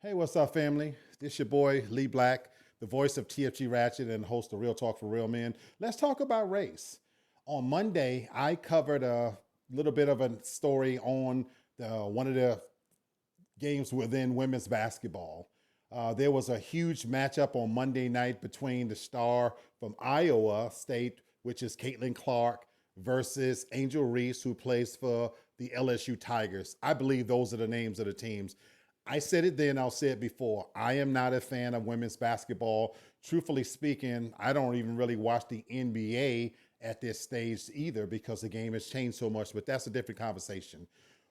Hey, what's up, family? This your boy Lee Black, the voice of TFG Ratchet and host of Real Talk for Real Men. Let's talk about race. On Monday, I covered a little bit of a story on one of the games within women's basketball. There was a huge matchup on Monday night between the star from Iowa State, which is Caitlin Clark, versus Angel Reese, who plays for the LSU Tigers. I believe those are the names of the teams. I said it then, I'll say it before. I am not a fan of women's basketball. Truthfully speaking, I don't even really watch the NBA at this stage either because the game has changed so much, but that's a different conversation.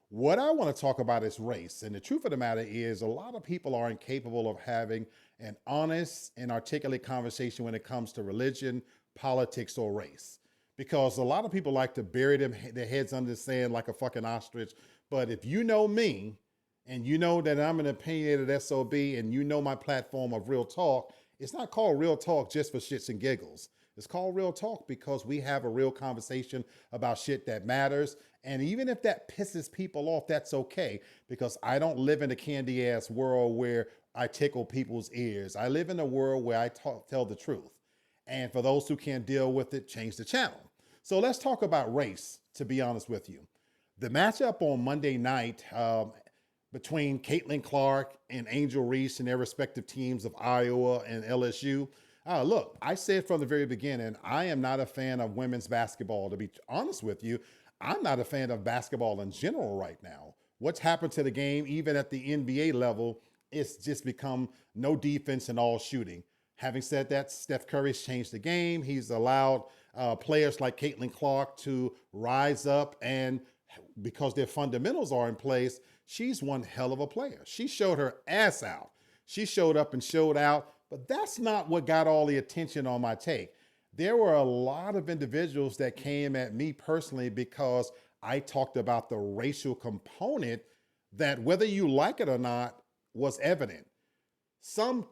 What I want to talk about is race. And the truth of the matter is, a lot of people are incapable of having an honest and articulate conversation when it comes to religion, politics, or race. Because a lot of people like to bury their heads under the sand like a fucking ostrich. But if you know me, and you know that I'm an opinionated SOB, and you know my platform of Real Talk, it's not called Real Talk just for shits and giggles. It's called Real Talk because we have a real conversation about shit that matters. And even if that pisses people off, that's okay because I don't live in a candy ass world where I tickle people's ears. I live in a world where I tell the truth. And for those who can't deal with it, change the channel. So let's talk about race, to be honest with you. The matchup on Monday night between Caitlin Clark and Angel Reese and their respective teams of Iowa and LSU. Look, I said from the very beginning, I am not a fan of women's basketball. To be honest with you, I'm not a fan of basketball in general right now. What's happened to the game, even at the NBA level, it's just become no defense and all shooting. Having said that, Steph Curry's changed the game. He's allowed players like Caitlin Clark to rise up, and because their fundamentals are in place, she's one hell of a player. She showed her ass out. She showed up and showed out, but that's not what got all the attention on my take. There were a lot of individuals that came at me personally because I talked about the racial component that, whether you like it or not, was evident. Some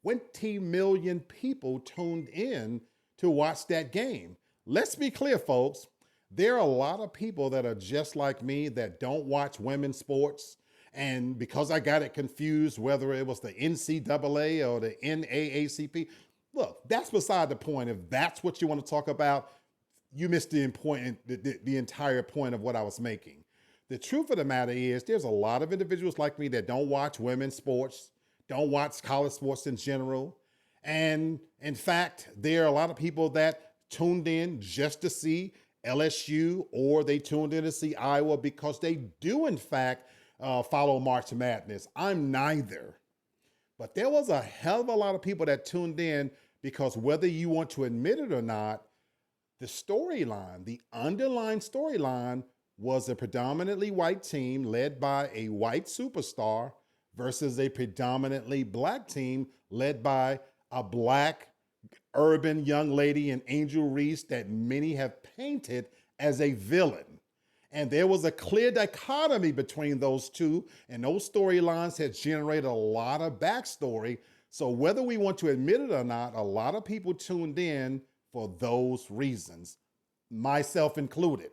20 million people tuned in to watch that game. Let's be clear, folks. There are a lot of people that are just like me that don't watch women's sports. And because I got it confused, whether it was the NCAA or the NAACP, look, that's beside the point. If that's what you want to talk about, you missed the entire point of what I was making. The truth of the matter is, there's a lot of individuals like me that don't watch women's sports, don't watch college sports in general. And in fact, there are a lot of people that tuned in just to see LSU, or they tuned in to see Iowa because they do, in fact, follow March Madness. I'm neither. But there was a hell of a lot of people that tuned in because, whether you want to admit it or not, the storyline, the underlying storyline, was a predominantly white team led by a white superstar versus a predominantly black team led by a black urban young lady in Angel Reese that many have painted as a villain. And there was a clear dichotomy between those two, and those storylines had generated a lot of backstory. So whether we want to admit it or not, a lot of people tuned in for those reasons, myself included.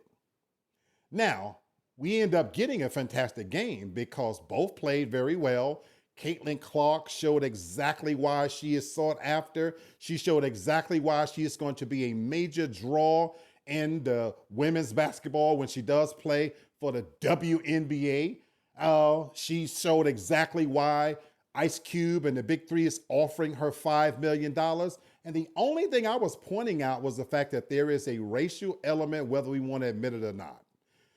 Now, we end up getting a fantastic game because both played very well. Caitlin Clark showed exactly why she is sought after. She showed exactly why she is going to be a major draw in the women's basketball when she does play for the WNBA. She showed exactly why Ice Cube and the Big Three is offering her $5 million. And the only thing I was pointing out was the fact that there is a racial element, whether we want to admit it or not.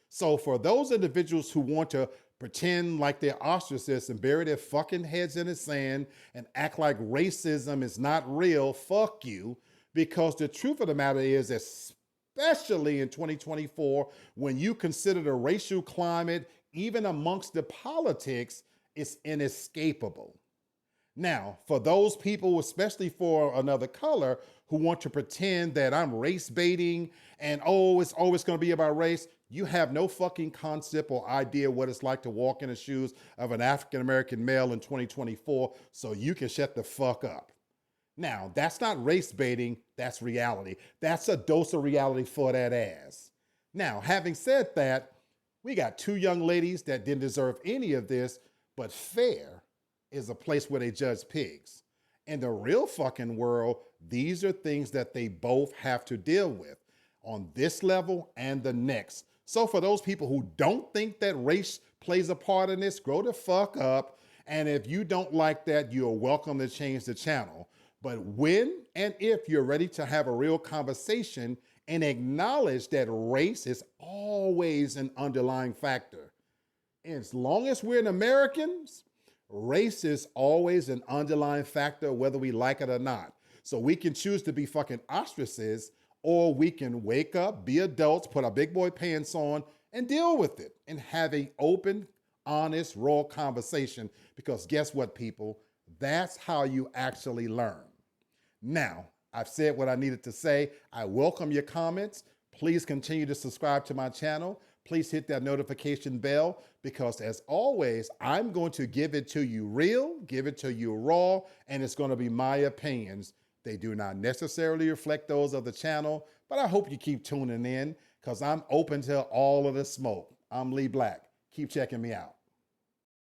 So for those individuals who want to pretend like they're ostracists and bury their fucking heads in the sand and act like racism is not real, fuck you. Because the truth of the matter is, especially in 2024, when you consider the racial climate, even amongst the politics, it's inescapable. Now, for those people, especially for another color, who want to pretend that I'm race baiting and, oh, it's always going to be about race, you have no fucking concept or idea what it's like to walk in the shoes of an African American male in 2024, so you can shut the fuck up. Now, that's not race baiting, that's reality. That's a dose of reality for that ass. Now, having said that, we got two young ladies that didn't deserve any of this, but fair. is a place where they judge pigs. In the real fucking world, these are things that they both have to deal with on this level and the next. So for those people who don't think that race plays a part in this, grow the fuck up. And if you don't like that, you're welcome to change the channel. But when and if you're ready to have a real conversation and acknowledge that race is always an underlying factor. As long as we're Americans, race is always an underlying factor, whether we like it or not. So we can choose to be fucking ostriches, or we can wake up, be adults, put our big boy pants on, and deal with it and have an open, honest, raw conversation. Because guess what, people? That's how you actually learn. Now, I've said what I needed to say. I welcome your comments. Please continue to subscribe to my channel. Please hit that notification bell, because as always, I'm going to give it to you real, give it to you raw, and it's going to be my opinions. They do not necessarily reflect those of the channel, but I hope you keep tuning in, because I'm open to all of the smoke. I'm Lee Black. Keep checking me out.